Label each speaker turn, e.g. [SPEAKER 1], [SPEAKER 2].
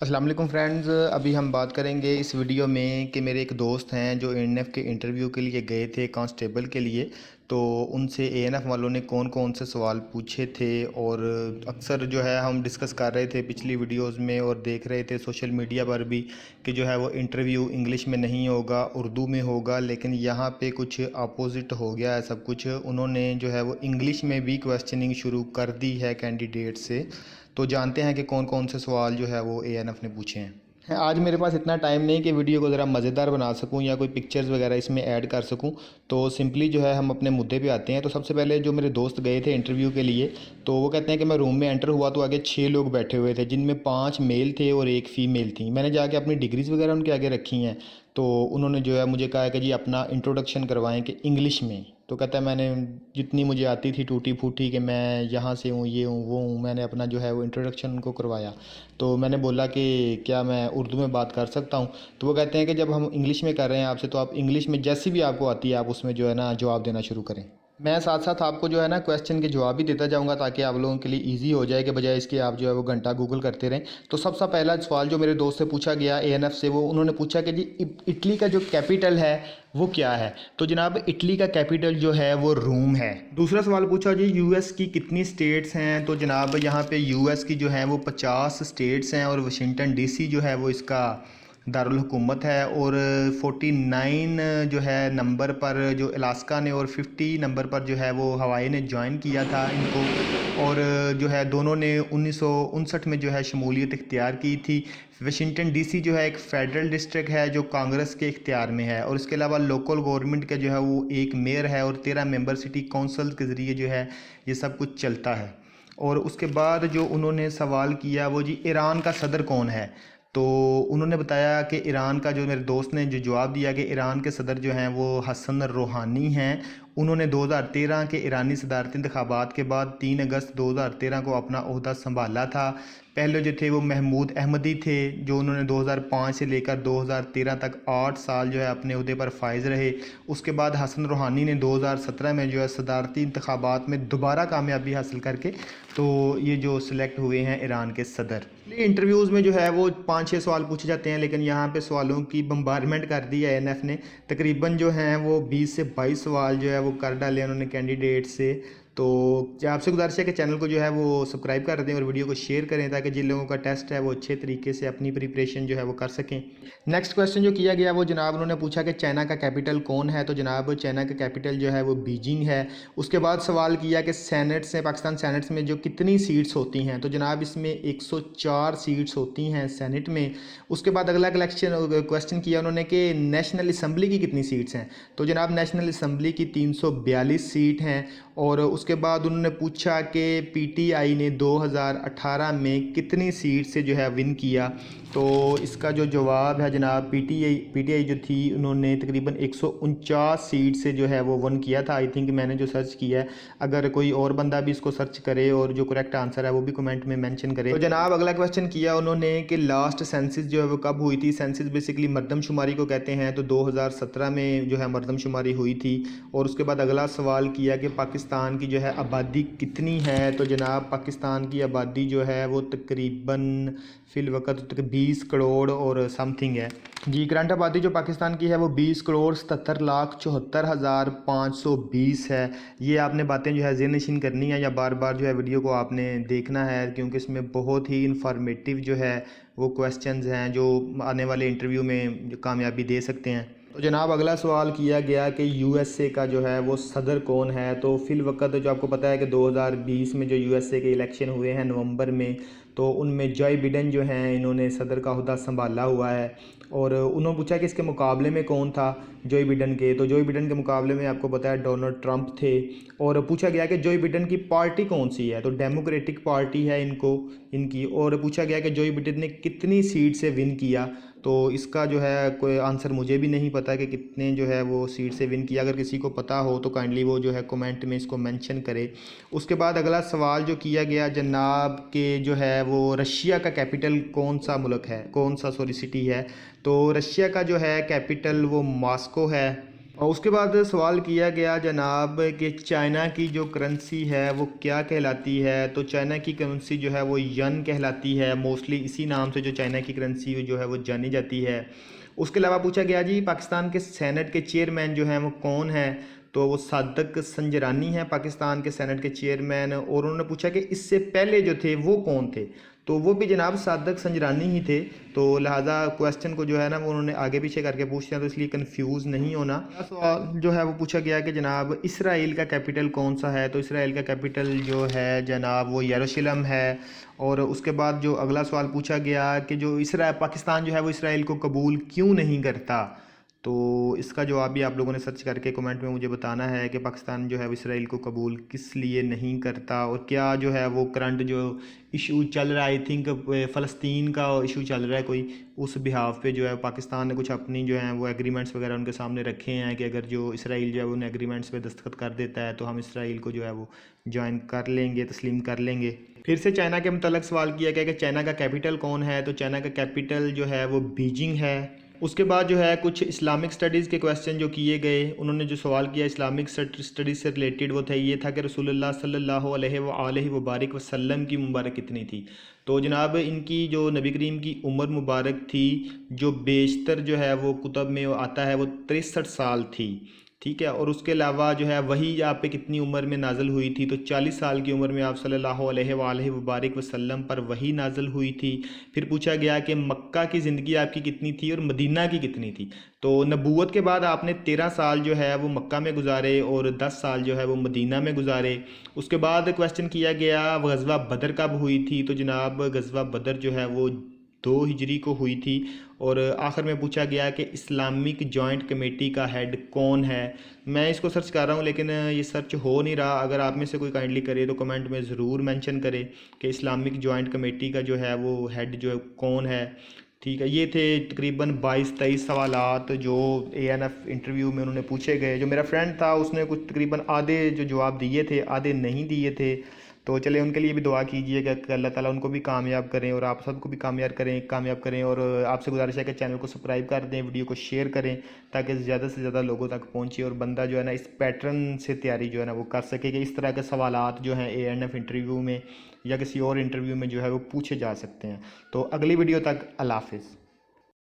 [SPEAKER 1] अस्सलाम वालेकुम फ्रेंड्स। अभी हम बात करेंगे इस वीडियो में कि मेरे एक दोस्त हैं जो एएनएफ के इंटरव्यू के लिए गए थे कांस्टेबल के लिए। तो उनसे एएनएफ वालों ने कौन कौन से सवाल पूछे थे और अक्सर जो है हम डिस्कस कर रहे थे पिछली वीडियोस में और देख रहे थे सोशल मीडिया पर भी कि जो है वो इंटरव्यू इंग्लिश में नहीं होगा, उर्दू में होगा। लेकिन यहाँ पे कुछ अपोजिट हो गया है सब कुछ। उन्होंने जो है वो इंग्लिश में भी क्वेश्चनिंग शुरू कर दी है कैंडिडेट से। तो जानते हैं कि कौन कौन से सवाल जो है वो एएनएफ ने पूछे हैं। आज मेरे पास इतना टाइम नहीं कि वीडियो को ज़रा मज़ेदार बना सकूं या कोई पिक्चर्स वगैरह इसमें ऐड कर सकूं। तो सिंपली जो है हम अपने मुद्दे पे आते हैं। तो सबसे पहले जो मेरे दोस्त गए थे इंटरव्यू के लिए, तो वो कहते हैं कि मैं रूम में एंटर हुआ तो आगे 6 लोग बैठे हुए थे, जिनमें 5 मेल थे और एक फ़ीमेल थी। मैंने जाके अपनी डिग्रीज़ वगैरह उनके आगे रखी हैं। तो उन्होंने जो है मुझे कहा कि जी अपना इंट्रोडक्शन करवाएं कि इंग्लिश में। तो कहता है मैंने जितनी मुझे आती थी टूटी फूटी कि मैं यहाँ से हूँ, ये हूँ, वो हूँ, मैंने अपना जो है वो इंट्रोडक्शन उनको करवाया। तो मैंने बोला कि क्या मैं उर्दू में बात कर सकता हूँ। तो वो कहते हैं कि जब हम इंग्लिश में कर रहे हैं आपसे, तो आप इंग्लिश में जैसी भी आपको आती है आप उसमें जो है ना जवाब देना शुरू करें। मैं साथ साथ आपको जो है ना क्वेश्चन के जवाब भी देता जाऊंगा ताकि आप लोगों के लिए इजी हो जाए, कि बजाय इसके आप जो है वो घंटा गूगल करते रहें। तो सबसे पहला सवाल जो मेरे दोस्त से पूछा गया एएनएफ से, वो उन्होंने पूछा कि जी इटली का जो कैपिटल है वो क्या है। तो जनाब इटली का कैपिटल जो है वो रोम है। दूसरा सवाल पूछा जी यूएस की कितनी स्टेट्स हैं। तो जनाब यहाँ पे यूएस की जो है वो 50 स्टेट्स हैं और वाशिंगटन डीसी जो है वो इसका दारुल हुकूमत है। और 49 जो है नंबर पर जो अलास्का ने और 50 नंबर पर जो है वो हवाई ने ज्वाइन किया था इनको। और जो है दोनों ने 1959 में जो है शमूलियत इख्तियार की थी। वाशिंगटन डीसी जो है एक फेडरल डिस्ट्रिक्ट है जो कांग्रेस के इख्तियार में है। और इसके अलावा लोकल गवर्नमेंट का जो है वो एक मेयर है और 13 मेंबर सिटी काउंसिल के ज़रिए जो है ये सब कुछ चलता है। और उसके बाद जो उन्होंने सवाल किया वो जी ईरान का सदर कौन है। तो उन्होंने बताया कि ईरान का, जो मेरे दोस्त ने जो जवाब दिया कि ईरान के सदर जो हैं वो हसन रूहानी हैं। उन्होंने 2013 के ईरानी सदारती इंतखाबात के बाद 3 अगस्त 2013 को अपना ओहदा संभाला था। पहले जो थे वो महमूद अहमदी थे, जो उन्होंने 2005 से लेकर 2013 तक 8 साल जो है अपने ओहदे पर फाइज रहे। उसके बाद हसन रूहानी ने 2017 में जो है सदारती इंतखाबात में दोबारा कामयाबी हासिल करके तो ये जो सिलेक्ट हुए हैं ईरान के सदर। इंटरव्यूज़ में जो है वो 5-6 सवाल पूछे जाते हैं, लेकिन यहाँ पे सवालों की बम्बारमेंट कर दी है एएनएफ ने। तकरीबन जो हैं वो 20 से 22 सवाल जो है वो कर डाले उन्होंने कैंडिडेट से। तो आपसे गुजारिश है कि चैनल को जो है वो सब्सक्राइब कर दें और वीडियो को शेयर करें ताकि जिन लोगों का टेस्ट है वो अच्छे तरीके से अपनी प्रिपरेशन जो है वो कर सकें। नेक्स्ट क्वेश्चन जो किया गया वो जनाब उन्होंने पूछा कि चाइना का कैपिटल कौन है। तो जनाब चाइना का कैपिटल जो है वो बीजिंग है। उसके बाद सवाल किया कि सेनेट्स में, पाकिस्तान सेनेट्स में जो कितनी सीट्स होती हैं। तो जनाब इसमें 104 सीट्स होती हैं सेनेट में। उसके बाद अगला क्वेश्चन किया उन्होंने कि नेशनल असम्बली की कितनी सीट्स हैं। तो जनाब नेशनल असम्बली की 342 सीट हैं। और उसके बाद उन्होंने पूछा कि पीटीआई ने 2018 में कितनी सीट से जो है विन किया। तो इसका जो जवाब है जनाब पीटीआई जो थी उन्होंने तकरीबन 149 सीट से जो है वो वन किया था। आई थिंक मैंने जो सर्च किया है, अगर कोई और बंदा भी इसको सर्च करे और जो करेक्ट आंसर है वो भी कमेंट में मेंशन करे। तो जनाब अगला क्वेश्चन किया उन्होंने कि लास्ट सेंसिस जो है वो कब हुई थी। सेंसिस बेसिकली मरदमशुमारी को कहते हैं। तो 2017 में जो है मरदमशुमारी हुई थी। और उसके बाद अगला सवाल किया कि पाकिस्तान की जो है आबादी कितनी है। तो जनाब पाकिस्तान की आबादी जो है वो तकरीबन फ़िल वक़्त तक 20 करोड़ और समथिंग है जी। करंट आबादी जो पाकिस्तान की है वो 20 करोड़ 77,74,520 है। ये आपने बातें जो है ज़हन-नशीन करनी है या बार बार जो है वीडियो को आपने देखना है, क्योंकि इसमें बहुत ही इन्फॉर्मेटिव जो है वो क्वेश्चंस हैं जो आने वाले इंटरव्यू में जो कामयाबी दे सकते हैं। तो जनाब अगला सवाल किया गया कि यूएसए का जो है वो सदर कौन है। तो फ़िल वक़्त जो आपको पता है कि 2020 में जो यूएसए के इलेक्शन हुए हैं नवंबर में, तो उनमें जॉय बिडेन जो हैं इन्होंने सदर का ओहदा संभाला हुआ है। और उन्होंने पूछा कि इसके मुकाबले में कौन था जॉय बिडेन के। तो जॉय बिडेन के मुकाबले में आपको पता है डोनाल्ड ट्रंप थे। और पूछा गया कि जॉय बिडेन की पार्टी कौन सी है। तो डेमोक्रेटिक पार्टी है इनकी। और पूछा गया कि जॉय बिडेन ने कितनी सीट से विन किया। तो इसका जो है कोई आंसर मुझे भी नहीं पता कि कितने जो है वो सीट से विन किया। अगर किसी को पता हो तो काइंडली वो जो है कमेंट में इसको मेंशन करे। उसके बाद अगला सवाल जो किया गया जनाब के जो है वो रशिया का कैपिटल कौन सा मुल्क है, कौन सा सिटी है। तो रशिया का जो है कैपिटल वो मॉस्को है। और उसके बाद सवाल किया गया जनाब कि चाइना की जो करेंसी है वो क्या कहलाती है। तो चाइना की करेंसी जो है वो यन कहलाती है, मोस्टली इसी नाम से जो चाइना की करेंसी जो है वो जानी जाती है। उसके अलावा पूछा गया जी पाकिस्तान के सेनेट के चेयरमैन जो हैं वो कौन है। तो वो सादक संजरानी हैं पाकिस्तान के सेनेट के चेयरमैन। और उन्होंने पूछा कि इससे पहले जो थे वो कौन थे, तो वो भी जनाब सादक संजरानी ही थे। तो लिहाजा क्वेश्चन को जो है ना वो उन्होंने आगे पीछे करके पूछ लिया, तो इसलिए कंफ्यूज नहीं होना। अगला सवाल जो है वो पूछा गया कि जनाब इसराइल का कैपिटल कौन सा है। तो इसराइल का कैपिटल जो है जनाब वो यरूशलेम है। और उसके बाद जो अगला सवाल पूछा गया कि जो इसराइल पाकिस्तान जो है वो इसराइल को कबूल क्यों नहीं करता। तो इसका जवाब भी आप लोगों ने सर्च करके कमेंट में मुझे बताना है कि पाकिस्तान जो है वो इसराइल को कबूल किस लिए नहीं करता, और क्या जो है वो करंट जो इशू चल रहा है, आई थिंक फ़लस्तीन का इशू चल रहा है कोई, उस बिहाफ पे जो है पाकिस्तान ने कुछ अपनी जो है वो एग्रीमेंट्स वगैरह उनके सामने रखे हैं कि अगर जो इसराइल जो है उन एग्रीमेंट्स पे दस्तखत कर देता है तो हम इसराइल को जो है वो ज्वाइन कर लेंगे, तस्लीम कर लेंगे। फिर से चाइना के मतलब सवाल किया गया कि चाइना का कैपिटल कौन है। तो चाइना का कैपिटल जो है वो बीजिंग है। उसके बाद जो है कुछ इस्लामिक स्टडीज़ के क्वेश्चन जो किए गए, उन्होंने जो सवाल किया इस्लामिक स्टडीज़ से रिलेटेड वो था, ये था कि रसूलुल्लाह सल्लल्लाहु अलैहि वबारक वसल्लम की मुबारक कितनी थी। तो जनाब इनकी जो नबी करीम की उम्र मुबारक थी, जो बेशतर जो है वो कुतब में आता है, वो 63 साल थी। ठीक है। और उसके अलावा जो है वही आप पे कितनी उम्र में नाज़िल हुई थी। तो 40 साल की उम्र में आप सल्लल्लाहु अलैहि वबारक वसल्लम पर वही नाज़िल हुई थी। फिर पूछा गया कि मक्का की ज़िंदगी आपकी कितनी थी और मदीना की कितनी थी। तो नबूवत के बाद आपने 13 साल जो है वो मक्का में गुजारे और 10 साल जो है वो मदीना में गुजारे। उसके बाद क्वेश्चन किया गया गज़वा बदर कब हुई थी। तो जनाब गज़वा बदर जो है वो 2 हिजरी को हुई थी। और आखिर में पूछा गया कि इस्लामिक जॉइंट कमेटी का हेड कौन है। मैं इसको सर्च कर रहा हूँ लेकिन ये सर्च हो नहीं रहा। अगर आप में से कोई काइंडली करे तो कमेंट में ज़रूर मेंशन करे कि इस्लामिक जॉइंट कमेटी का जो है वो हेड जो है कौन है। ठीक है। ये थे तकरीबन 22-23 सवालात जो ANF इंटरव्यू में उन्होंने पूछे गए। जो मेरा फ्रेंड था उसने कुछ तकरीबन आधे जो जवाब दिए थे, आधे नहीं दिए थे। तो चले उनके लिए भी दुआ कीजिएगा कि अल्लाह ताला उनको भी कामयाब करें और आप सबको भी कामयाब करें। और आपसे गुजारिश है कि चैनल को सब्सक्राइब कर दें, वीडियो को शेयर करें ताकि ज़्यादा से ज़्यादा लोगों तक पहुँचे और बंदा जो है ना इस पैटर्न से तैयारी जो है ना वो कर सके कि इस तरह के सवालात जो हैं ANF इंटरव्यू में या किसी और इंटरव्यू में जो है वो पूछे जा सकते हैं। तो अगली वीडियो तक अल्लाह हाफ़िज़।